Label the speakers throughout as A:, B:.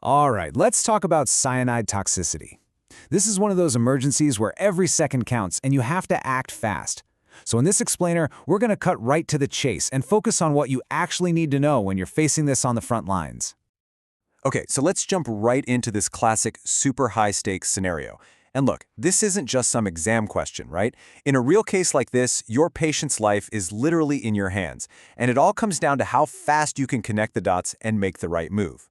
A: All right, let's talk about cyanide toxicity. This is one of those emergencies where every second counts and you have to act fast. So in this explainer, we're going to cut right to the chase and focus on what you actually need to know when you're facing this on the front lines.
B: Okay, so let's jump right into this classic super high-stakes scenario. And look, this isn't just some exam question, right? In a real case like this, your patient's life is literally in your hands, and it all comes down to how fast you can connect the dots and make the right move.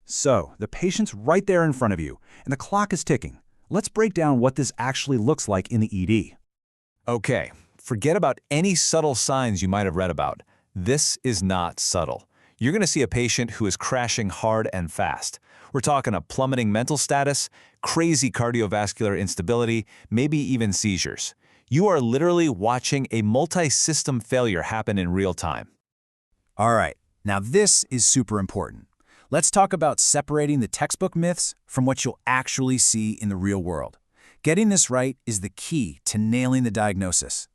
C: So, the patient's right there in front of you, and the clock is ticking. Let's break down what this actually looks like in the ED.
D: Okay, forget about any subtle signs you might have read about. This is not subtle. You're going to see a patient who is crashing hard and fast. We're talking a plummeting mental status, crazy cardiovascular instability, maybe even seizures. You are literally watching a multi-system failure happen in real time.
A: All right, now this is super important. Let's talk about separating the textbook myths from what you'll actually see in the real world. Getting this right is the key to nailing the diagnosis.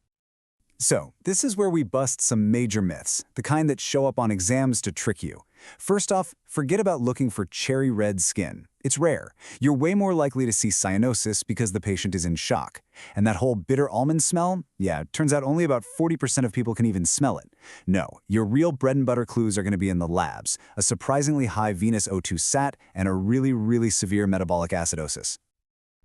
A: So, this is where we bust some major myths, the kind that show up on exams to trick you. First off, forget about looking for cherry red skin. It's rare. You're way more likely to see cyanosis because the patient is in shock. And that whole bitter almond smell? Yeah, it turns out only about 40% of people can even smell it. No, your real bread and butter clues are going to be in the labs, a surprisingly high venous O2 sat, and a really severe metabolic acidosis.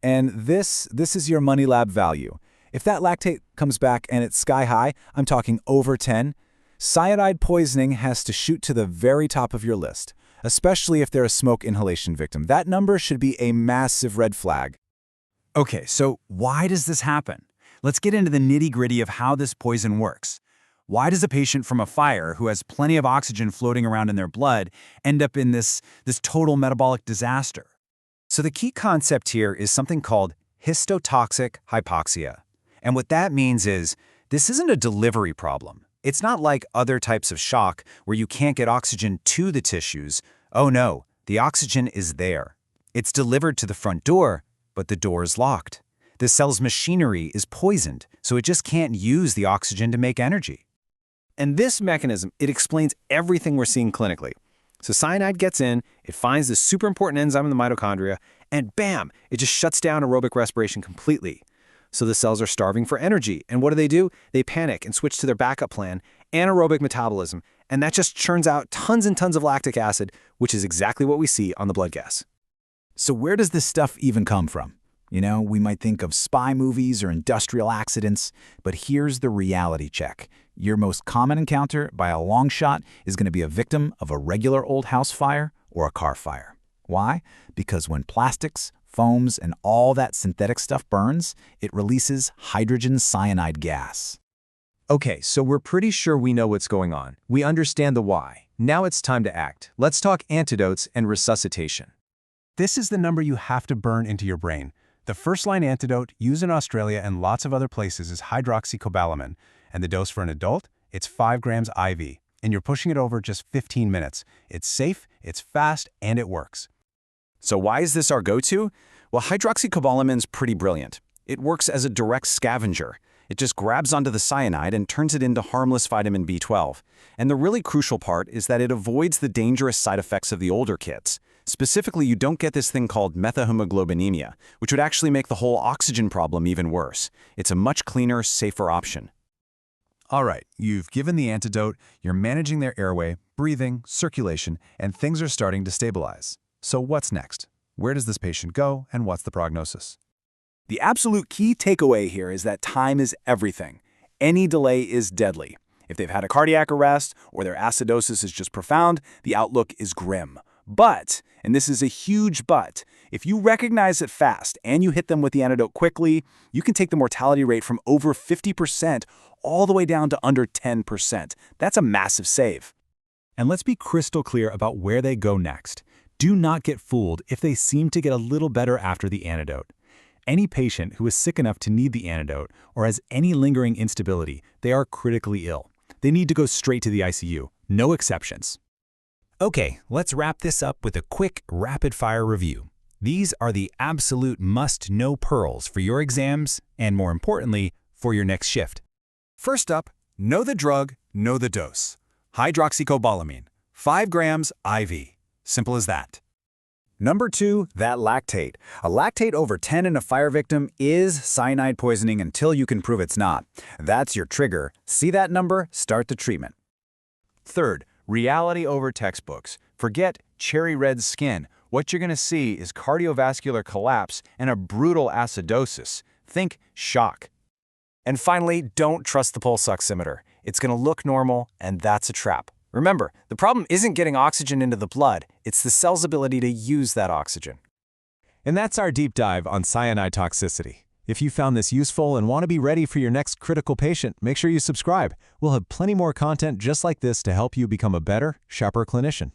A: And this is your money lab value. If that lactate comes back and it's sky high, I'm talking over 10, cyanide poisoning has to shoot to the very top of your list, especially if they're a smoke inhalation victim. That number should be a massive red flag.
C: Okay, so why does this happen? Let's get into the nitty-gritty of how this poison works. Why does a patient from a fire who has plenty of oxygen floating around in their blood end up in this total metabolic disaster?
A: So the key concept here is something called histotoxic hypoxia. And what that means is, this isn't a delivery problem. It's not like other types of shock where you can't get oxygen to the tissues. Oh no, the oxygen is there. It's delivered to the front door, but the door is locked. The cell's machinery is poisoned, so it just can't use the oxygen to make energy. And this mechanism, it explains everything we're seeing clinically. So cyanide gets in, it finds this super important enzyme in the mitochondria, and bam, it just shuts down aerobic respiration completely. So the cells are starving for energy. And what do? They panic and switch to their backup plan, anaerobic metabolism. And that just churns out tons and tons of lactic acid, which is exactly what we see on the blood gas.
C: So where does this stuff even come from? You know, we might think of spy movies or industrial accidents, but here's the reality check. Your most common encounter by a long shot is going to be a victim of a regular old house fire or a car fire. Why? Because when plastics, foams, and all that synthetic stuff burns, it releases hydrogen cyanide gas.
B: Okay, so we're pretty sure we know what's going on. We understand the why. Now it's time to act. Let's talk antidotes and resuscitation.
E: This is the number you have to burn into your brain. The first-line antidote used in Australia and lots of other places is hydroxocobalamin, and the dose for an adult, it's 5 grams IV, and you're pushing it over just 15 minutes. It's safe, it's fast, and it works.
A: So why is this our go-to? Well, hydroxocobalamin's pretty brilliant. It works as a direct scavenger. It just grabs onto the cyanide and turns it into harmless vitamin B12. And the really crucial part is that it avoids the dangerous side effects of the older kids. Specifically, you don't get this thing called methahemoglobinemia, which would actually make the whole oxygen problem even worse. It's a much cleaner, safer option.
D: All right, you've given the antidote, you're managing their airway, breathing, circulation, and things are starting to stabilize. So what's next? Where does this patient go, and what's the prognosis?
C: The absolute key takeaway here is that time is everything. Any delay is deadly. If they've had a cardiac arrest or their acidosis is just profound, the outlook is grim. But, and this is a huge but, if you recognize it fast and you hit them with the antidote quickly, you can take the mortality rate from over 50% all the way down to under 10%. That's a massive save.
E: And let's be crystal clear about where they go next. Do not get fooled if they seem to get a little better after the antidote. Any patient who is sick enough to need the antidote or has any lingering instability, they are critically ill. They need to go straight to the ICU, no exceptions.
C: Okay, let's wrap this up with a quick, rapid-fire review. These are the absolute must-know pearls for your exams and, more importantly, for your next shift.
A: First up, know the drug, know the dose. Hydroxocobalamin, 5 grams IV. Simple as that.
C: Number 2, that lactate. A lactate over 10 in a fire victim is cyanide poisoning until you can prove it's not. That's your trigger. See that number? Start the treatment.
B: Third, reality over textbooks. Forget cherry red skin. What you're going to see is cardiovascular collapse and a brutal acidosis. Think shock. And finally, don't trust the pulse oximeter. It's going to look normal, and that's a trap. Remember, the problem isn't getting oxygen into the blood, it's the cell's ability to use that oxygen.
D: And that's our deep dive on cyanide toxicity. If you found this useful and want to be ready for your next critical patient, make sure you subscribe. We'll have plenty more content just like this to help you become a better, sharper clinician.